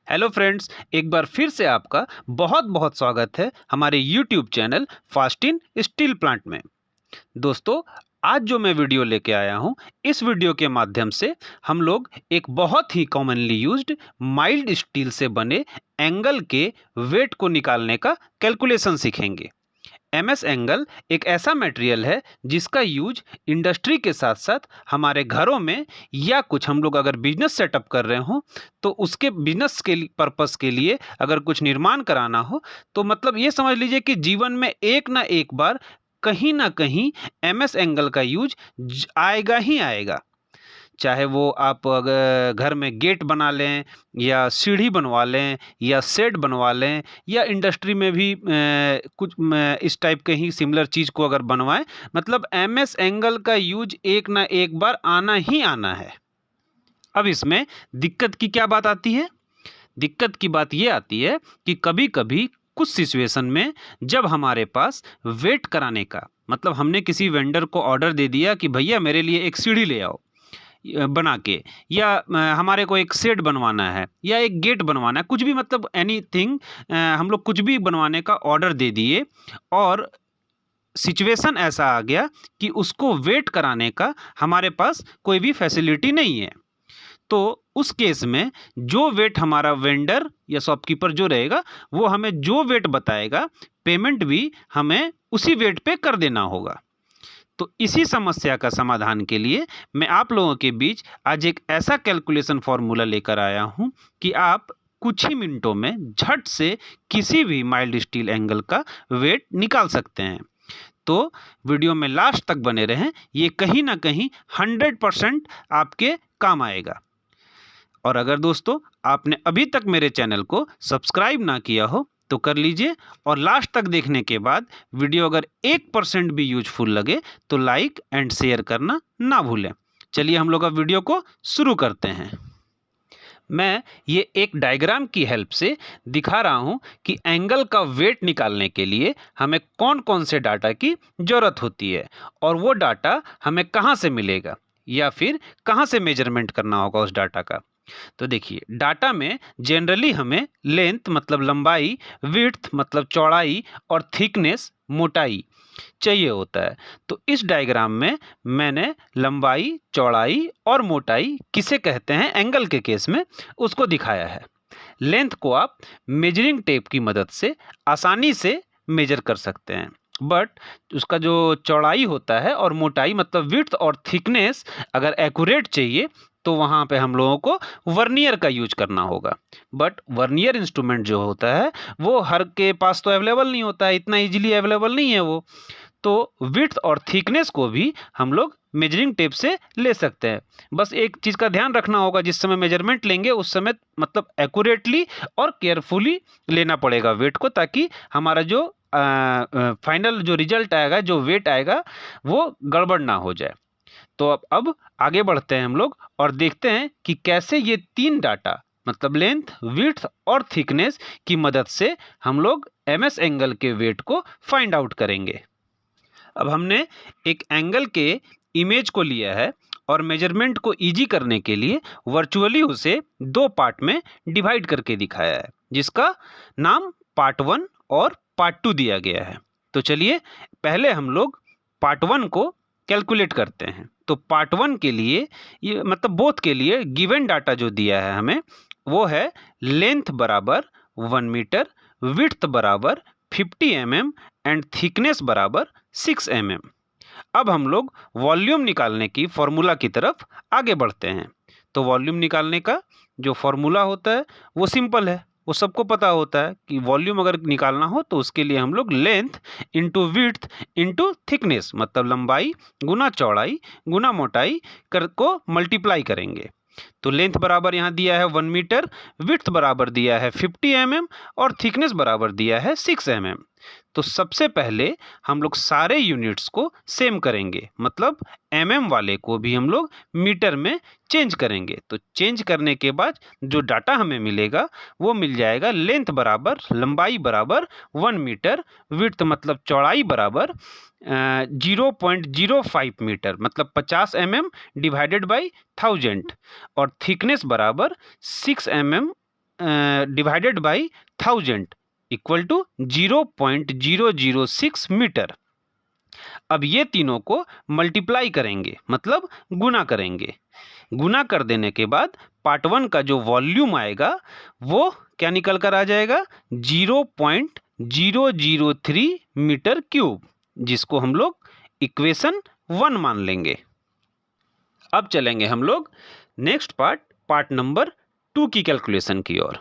Hello friends, एक बार फिर से आपका बहुत बहुत स्वागत है हमारे YouTube channel fast in steel plant में। दोस्तों, आज जो मैं वीडियो लेके आया हूँ, इस वीडियो के माध्यम से हम लोग एक बहुत ही कॉमनली यूज्ड माइल्ड स्टील से बने एंगल के वेट को निकालने का कैलकुलेशन सीखेंगे। एमएस एंगल एक ऐसा मटेरियल है जिसका यूज इंडस्ट्री के साथ साथ हमारे घरों में या कुछ हम लोग अगर बिजनेस सेटअप कर रहे हो तो उसके बिजनेस के पर्पस के लिए अगर कुछ निर्माण कराना हो तो मतलब ये समझ लीजिए कि जीवन में एक ना एक बार कहीं ना कहीं एमएस एंगल का यूज आएगा ही आएगा। चाहे वो आप अगर घर में गेट बना लें या सीढ़ी बनवा लें या शेड बनवा लें या इंडस्ट्री में भी कुछ इस टाइप के ही सिमिलर चीज़ को अगर बनवाएं, मतलब एमएस एंगल का यूज एक ना एक बार आना ही आना है। अब इसमें दिक्कत की क्या बात आती है? दिक्कत की बात ये आती है कि कभी कभी कुछ सिचुएशन में जब हमारे पास वेट कराने का मतलब हमने किसी वेंडर को ऑर्डर दे दिया कि भैया मेरे लिए एक सीढ़ी ले आओ बना के, या हमारे को एक शेड बनवाना है या एक गेट बनवाना है, कुछ भी मतलब एनीथिंग, हम लोग कुछ भी बनवाने का ऑर्डर दे दिए और सिचुएशन ऐसा आ गया कि उसको वेट कराने का हमारे पास कोई भी फैसिलिटी नहीं है। तो उस केस में जो वेट हमारा वेंडर या शॉपकीपर जो रहेगा वो हमें जो वेट बताएगा, पेमेंट भी हमें उसी वेट पे कर देना होगा। तो इसी समस्या का समाधान के लिए मैं आप लोगों के बीच आज एक ऐसा कैलकुलेशन फॉर्मूला लेकर आया हूं कि आप कुछ ही मिनटों में झट से किसी भी माइल्ड स्टील एंगल का वेट निकाल सकते हैं। तो वीडियो में लास्ट तक बने रहें, ये कहीं ना कहीं 100% आपके काम आएगा। और अगर दोस्तों आपने अभी तक मेरे चैनल को सब्सक्राइब ना किया हो तो कर लीजिए, और लास्ट तक देखने के बाद वीडियो अगर 1% भी यूजफुल लगे तो लाइक एंड शेयर करना ना भूलें। चलिए हम लोग अब वीडियो को शुरू करते हैं। मैं ये एक डायग्राम की हेल्प से दिखा रहा हूँ कि एंगल का वेट निकालने के लिए हमें कौन कौन से डाटा की ज़रूरत होती है और वो डाटा हमें कहाँ से मिलेगा या फिर कहाँ से मेजरमेंट करना होगा उस डाटा का। तो देखिए, डाटा में जनरली हमें लेंथ मतलब लंबाई, विड्थ मतलब चौड़ाई और थिकनेस मोटाई चाहिए होता है। तो इस डायग्राम में मैंने लंबाई, चौड़ाई और मोटाई किसे कहते हैं एंगल के केस में उसको दिखाया है। लेंथ को आप मेजरिंग टेप की मदद से आसानी से मेजर कर सकते हैं, बट उसका जो चौड़ाई होता है और मोटाई मतलब विड्थ और थिकनेस अगर एक्यूरेट चाहिए तो वहाँ पे हम लोगों को वर्नियर का यूज करना होगा। बट वर्नियर इंस्ट्रूमेंट जो होता है वो हर के पास तो अवेलेबल नहीं होता है, इतना इजीली अवेलेबल नहीं है वो। तो विड्थ और थिकनेस को भी हम लोग मेजरिंग टेप से ले सकते हैं। बस एक चीज़ का ध्यान रखना होगा, जिस समय मेजरमेंट लेंगे उस समय मतलब एक्यूरेटली और केयरफुली लेना पड़ेगा वेट को, ताकि हमारा जो फाइनल जो रिजल्ट आएगा, जो वेट आएगा, वो गड़बड़ ना हो जाए। तो अब आगे बढ़ते हैं हम लोग और देखते हैं कि कैसे ये तीन डाटा मतलब लेंथ, विड्थ और थिकनेस की मदद से हम लोग एमएस एंगल के वेट को फाइंड आउट करेंगे। अब हमने एक एंगल के इमेज को लिया है और मेजरमेंट को इजी करने के लिए वर्चुअली उसे दो पार्ट में डिवाइड करके दिखाया है, जिसका नाम पार्ट 1 और पार्ट 2 दिया गया है। तो चलिए पहले हम लोग पार्ट 1 को कैलकुलेट करते हैं। तो पार्ट 1 के लिए ये मतलब बोथ के लिए गिवन डाटा जो दिया है हमें वो है लेंथ बराबर 1 मीटर, विड्थ बराबर 50 mm एंड थिकनेस बराबर 6 mm। अब हम लोग वॉल्यूम निकालने की फॉर्मूला की तरफ आगे बढ़ते हैं। तो वॉल्यूम निकालने का जो फॉर्मूला होता है वो सिंपल है, वो सबको पता होता है कि वॉल्यूम अगर निकालना हो तो उसके लिए हम लोग length into width into thickness मतलब लंबाई गुना चौड़ाई गुना मोटाई को मल्टीप्लाई करेंगे। तो लेंथ बराबर यहाँ दिया है 1 मीटर, विड्थ बराबर दिया है 50 mm और थिकनेस बराबर दिया है 6 mm। तो सबसे पहले हम लोग सारे यूनिट्स को सेम करेंगे, मतलब mm वाले को भी हम लोग मीटर में चेंज करेंगे। तो चेंज करने के बाद जो डाटा हमें मिलेगा वो मिल जाएगा लेंथ बराबर लंबाई बराबर 1 मीटर, विड्थ मतलब चौड़ाई बराबर 0.05 मीटर मतलब 50 mm डिवाइडेड बाई 1000 और थिकनेस बराबर 6 mm divided by 1000 equal to 0.006 metre. अब ये तीनों को मल्टीप्लाई करेंगे, मतलब गुना करेंगे। गुना कर देने के बाद पार्ट 1 का जो वॉल्यूम आएगा वो क्या निकल कर आ जाएगा, 0.003 मीटर क्यूब, जिसको हम लोग इक्वेशन 1 मान लेंगे। अब चलेंगे हम लोग नेक्स्ट पार्ट नंबर 2 की कैलकुलेशन की ओर।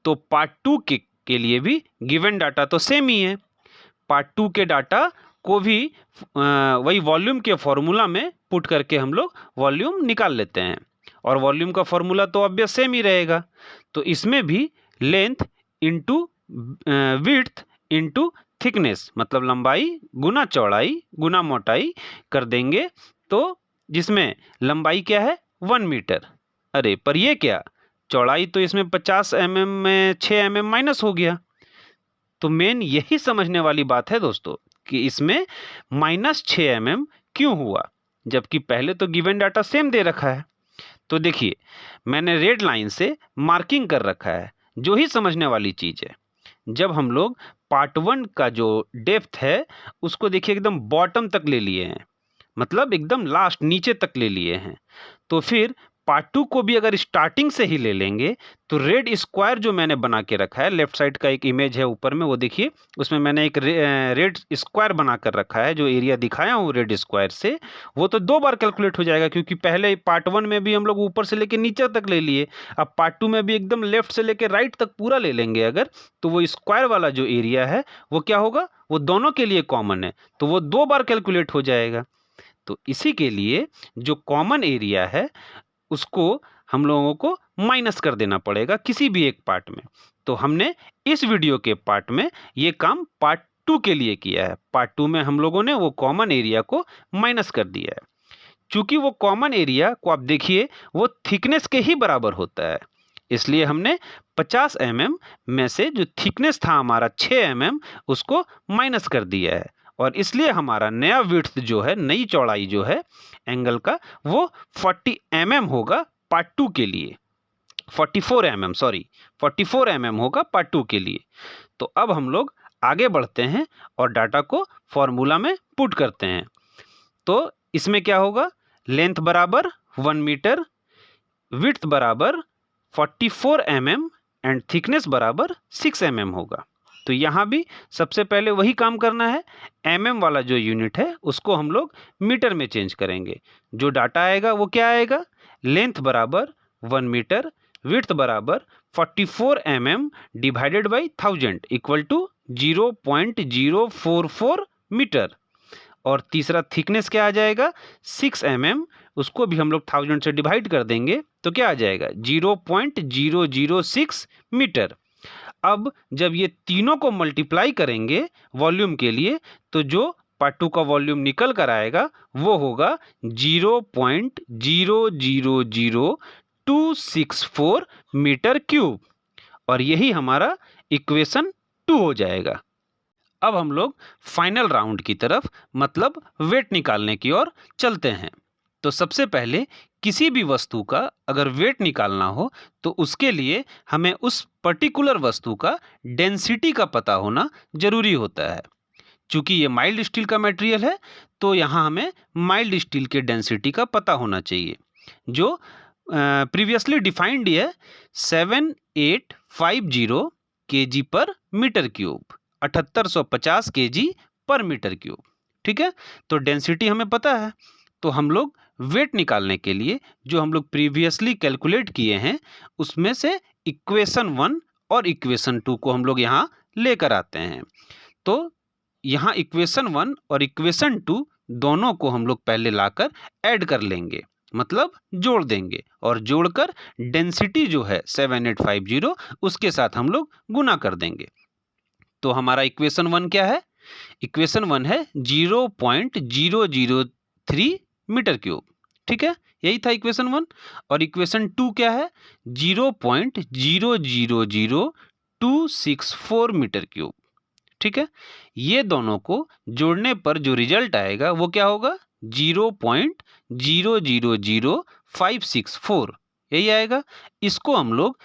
तो पार्ट 2 के लिए भी गिवन डाटा तो सेम ही है। पार्ट 2 के डाटा को भी वही वॉल्यूम के फॉर्मूला में पुट करके हम लोग वॉल्यूम निकाल लेते हैं, और वॉल्यूम का फॉर्मूला तो ऑब्वियस सेम ही रहेगा। तो इसमें भी length into width into thickness, मतलब लंबाई गुना चौड़ाई गुना मोटाई कर देंगे। तो जिसमें लंबाई क्या है 1 मीटर, अरे पर ये क्या, चौड़ाई तो इसमें 50 mm में 6 mm माइनस हो गया। तो मेन यही समझने वाली बात है दोस्तों कि इसमें -6 mm क्यों हुआ, जबकि पहले तो गिवन डाटा सेम दे रखा है। तो देखिए मैंने रेड लाइन से मार्किंग कर रखा है, जो ही समझने वाली चीज़ है। जब हम लोग पार्ट 1 का जो डेप्थ है उसको देखिए एकदम बॉटम तक ले लिए हैं, मतलब एकदम लास्ट नीचे तक ले लिए हैं। तो फिर पार्ट 2 को भी अगर स्टार्टिंग से ही ले लेंगे तो रेड स्क्वायर जो मैंने बना के रखा है, लेफ्ट साइड का एक इमेज है ऊपर में, वो देखिए उसमें मैंने एक रेड स्क्वायर बना कर रखा है। जो एरिया दिखाया हूँ रेड स्क्वायर से, वो तो 2 बार कैलकुलेट हो जाएगा, क्योंकि पहले पार्ट 1 में भी हम लोग ऊपर से लेके नीचे तक ले लिए। अब पार्ट 2 में भी एकदम लेफ्ट से लेके राइट तक पूरा ले लेंगे अगर, तो वो स्क्वायर वाला जो एरिया है वो क्या होगा, वो दोनों के लिए कॉमन है, तो वो 2 बार कैलकुलेट हो जाएगा। तो इसी के लिए जो कॉमन एरिया है उसको हम लोगों को माइनस कर देना पड़ेगा किसी भी एक पार्ट में। तो हमने इस वीडियो के पार्ट में ये काम पार्ट 2 के लिए किया है। पार्ट 2 में हम लोगों ने वो कॉमन एरिया को माइनस कर दिया है। चूंकि वो कॉमन एरिया को आप देखिए वो थिकनेस के ही बराबर होता है, इसलिए हमने 50 mm में से जो थिकनेस था हमारा 6 mm उसको माइनस कर दिया है, और इसलिए हमारा नया विड्थ जो है, नई चौड़ाई जो है एंगल का, वो 40 mm होगा पार्ट 2 के लिए। 44 mm, सॉरी 44 mm होगा पार्ट 2 के लिए। तो अब हम लोग आगे बढ़ते हैं और डाटा को फॉर्मूला में पुट करते हैं। तो इसमें क्या होगा, लेंथ बराबर 1 मीटर, विड्थ बराबर 44 mm एंड थिकनेस बराबर 6 mm होगा। तो यहाँ भी सबसे पहले वही काम करना है, mm वाला जो यूनिट है उसको हम लोग मीटर में चेंज करेंगे। जो डाटा आएगा वो क्या आएगा, लेंथ बराबर 1 मीटर, विड्थ बराबर 44 mm divided by 1000 equal to 0.044 metre, और तीसरा थिकनेस क्या आ जाएगा 6 mm, उसको भी हम लोग 1000 से डिवाइड कर देंगे तो क्या आ जाएगा 0.006 मीटर। अब जब ये तीनों को मल्टीप्लाई करेंगे वॉल्यूम के लिए, तो जो पार्ट 2 का वॉल्यूम निकल कर आएगा वो होगा 0.000264 मीटर क्यूब, और यही हमारा इक्वेशन 2 हो जाएगा। अब हम लोग फाइनल राउंड की तरफ, मतलब वेट निकालने की ओर चलते हैं। तो सबसे पहले किसी भी वस्तु का अगर वेट निकालना हो तो उसके लिए हमें उस पर्टिकुलर वस्तु का डेंसिटी का पता होना जरूरी होता है। चूंकि ये माइल्ड स्टील का मटेरियल है तो यहाँ हमें माइल्ड स्टील के डेंसिटी का पता होना चाहिए, जो प्रीवियसली डिफाइंड है 7850 kg पर मीटर क्यूब, 7850 kg पर मीटर क्यूब। ठीक है, तो डेंसिटी हमें पता है। तो हम लोग वेट निकालने के लिए जो हम लोग प्रीवियसली कैलकुलेट किए हैं उसमें से इक्वेशन 1 और इक्वेशन 2 को हम लोग यहाँ लेकर आते हैं। तो यहाँ इक्वेशन 1 और इक्वेशन 2 दोनों को हम लोग पहले लाकर ऐड कर लेंगे, मतलब जोड़ देंगे, और जोड़कर डेंसिटी जो है 7850 उसके साथ हम लोग गुना कर देंगे। तो हमारा इक्वेशन 1 क्या है, इक्वेशन 1 है 0.003 मीटर क्यूब। ठीक है, यही था इक्वेशन 1। और इक्वेशन 2 क्या है 0.000264 मीटर क्यूब। ठीक है, ये दोनों को जोड़ने पर जो रिजल्ट आएगा वो क्या होगा 0.000564, यही आएगा। इसको हम लोग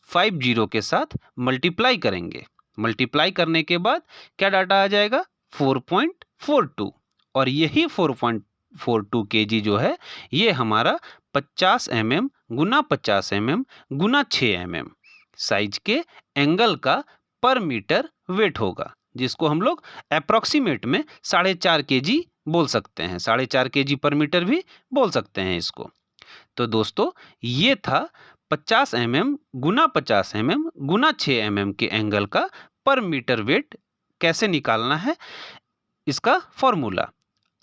50 के साथ मल्टीप्लाई करेंगे। मल्टीप्लाई करने के बाद क्या डाटा आ जाएगा? 4.42। और यही 4.42 kg जो है ये हमारा 50 mm गुना 50 mm गुना 6 mm साइज के एंगल का पर मीटर वेट होगा, जिसको हम लोग अप्रोक्सीमेट में 4.5 kg बोल सकते हैं। 4.5 kg पर मीटर भी बोल सकते हैं इसको। तो दोस्तों ये था 50 mm गुना 50 mm गुना 6 mm के एंगल का पर मीटर वेट कैसे निकालना है, इसका फॉर्मूला।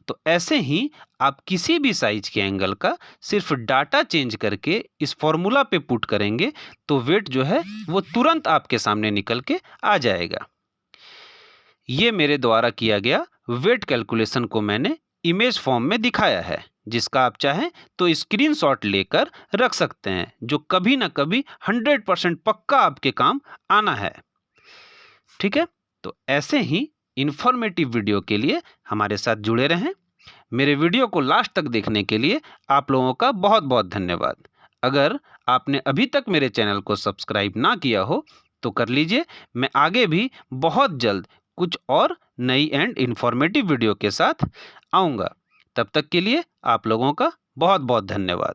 तो ऐसे ही आप किसी भी साइज के एंगल का सिर्फ डाटा चेंज करके इस फॉर्मूला पे पुट करेंगे तो वेट जो है वो तुरंत आपके सामने निकल के आ जाएगा। ये मेरे द्वारा किया गया वेट कैलकुलेशन को मैंने इमेज फॉर्म में दिखाया है, जिसका आप चाहें तो स्क्रीनशॉट लेकर रख सकते हैं, जो कभी ना कभी 100% पक्का आपके काम आना है। ठीक है, तो ऐसे ही इंफॉर्मेटिव वीडियो के लिए हमारे साथ जुड़े रहें। मेरे वीडियो को लास्ट तक देखने के लिए आप लोगों का बहुत बहुत धन्यवाद। अगर आपने अभी तक मेरे चैनल को सब्सक्राइब ना किया हो तो कर लीजिए। मैं आगे भी बहुत जल्द कुछ और नई एंड इंफॉर्मेटिव वीडियो के साथ आऊँगा। तब तक के लिए आप लोगों का बहुत बहुत धन्यवाद।